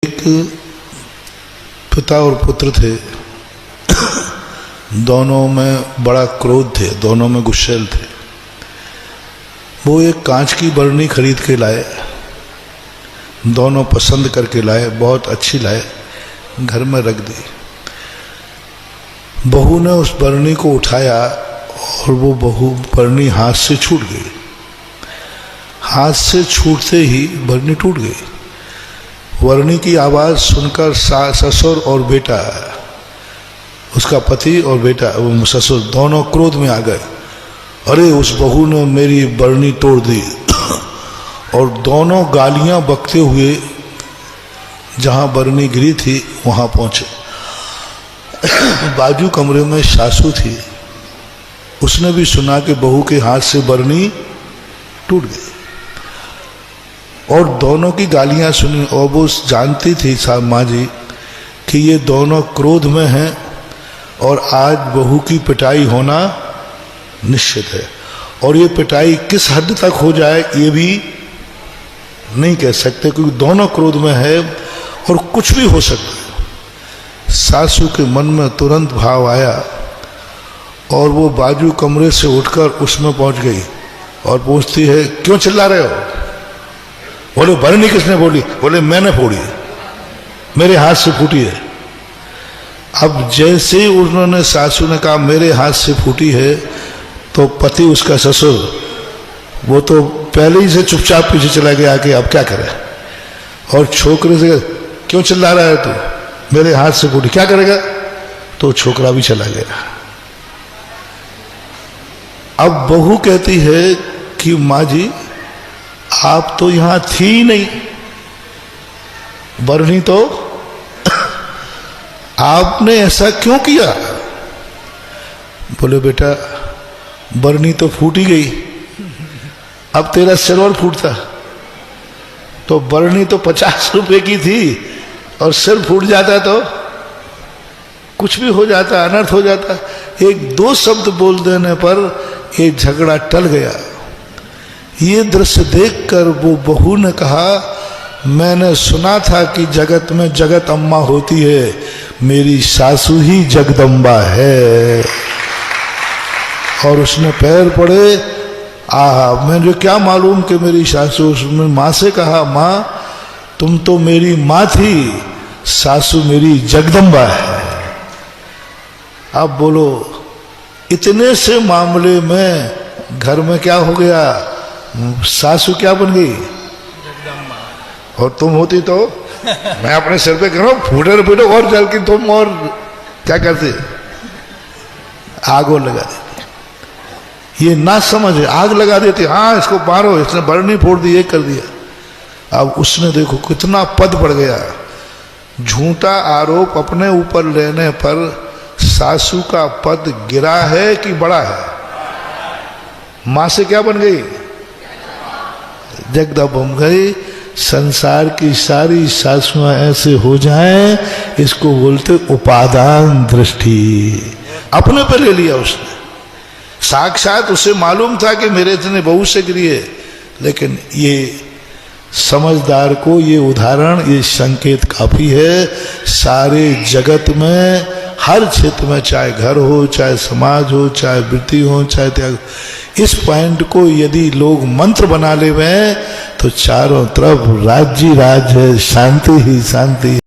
एक पिता और पुत्र थे। दोनों में बड़ा क्रोध थे, दोनों में गुस्सैल थे। वो एक कांच की बरनी खरीद के लाए, दोनों पसंद करके लाए, बहुत अच्छी लाए, घर में रख दी। बहू ने उस बरनी को उठाया और वो बरनी हाथ से छूट गई। हाथ से छूटते ही बरनी टूट गई। बरनी की आवाज़ सुनकर ससुर और बेटा, उसका पति और बेटा, वो ससुर दोनों क्रोध में आ गए। अरे उस बहू ने मेरी बरनी तोड़ दी। और दोनों गालियां बकते हुए जहां बरनी गिरी थी वहां पहुंचे। बाजू कमरे में सासू थी, उसने भी सुना कि बहू के हाथ से बरनी टूट गई और दोनों की गालियां सुनी। और वो जानती थी माँ जी कि ये दोनों क्रोध में हैं और आज बहू की पिटाई होना निश्चित है। और ये पिटाई किस हद तक हो जाए ये भी नहीं कह सकते, क्योंकि दोनों क्रोध में है और कुछ भी हो सकता है। सासू के मन में तुरंत भाव आया और वो बाजू कमरे से उठकर उसमें पहुंच गई और पूछती है, क्यों चिल्ला रहे हो? बोले बरनी किसने फोड़ी? बोले मैंने फोड़ी, मेरे हाथ से फूटी है। अब जैसे ही उन्होंने, सासू ने कहा मेरे हाथ से फूटी है, तो पति उसका ससुर वो तो पहले ही से चुपचाप पीछे चला गया कि अब क्या करे। और छोकरे से, क्यों चिल्ला रहा है तू? मेरे हाथ से फूटी, क्या करेगा? तो छोकरा भी चला गया। अब बहू कहती है कि माँ जी आप तो यहां थी ही नहीं, बरनी तो आपने ऐसा क्यों किया? बोले बेटा बरनी तो फूटी गई, अब तेरा सिर और फूटता। तो बरनी तो 50 रुपए की थी और सिर फूट जाता तो कुछ भी हो जाता, अनर्थ हो जाता। एक दो शब्द बोल देने पर ये झगड़ा टल गया। ये दृश्य देखकर वो बहू ने कहा, मैंने सुना था कि जगत में जगत अम्मा होती है, मेरी सासू ही जगदम्बा है। और उसने पैर पड़े। मुझे क्या मालूम कि मेरी सासू। उसने माँ से कहा, माँ तुम तो मेरी माँ थी, सासू मेरी जगदम्बा है। अब बोलो इतने से मामले में घर में क्या हो गया? सासू क्या बन गई? जगदम्बा। और तुम होती तो मैं अपने सिर पे कह फूटे फूटे और जल की तुम और क्या करते? आग और लगा देती। ये ना समझे, आग लगा देती। हाँ इसको मारो, इसने बरनी फोड़ दी, ये कर दिया। अब उसने देखो कितना पद बढ़ गया। झूठा आरोप अपने ऊपर लेने पर सासू का पद गिरा है कि बड़ा है? मां से क्या बन गई? जगदम्बा बन गई। संसार की सारी सासुआं ऐसे हो जाएं, इसको बोलते उपादान दृष्टि। अपने पर ले लिया उसने। साक्षात उसे मालूम था कि मेरे इतने बहू से गिरी है, लेकिन ये समझदार को ये उदाहरण, ये संकेत काफी है। सारे जगत में हर क्षेत्र में, चाहे घर हो, चाहे समाज हो, चाहे वृत्ति हो, चाहे त्याग, इस पॉइंट को यदि लोग मंत्र बना ले तो चारों तरफ राज्य राज है, शांति ही शांति।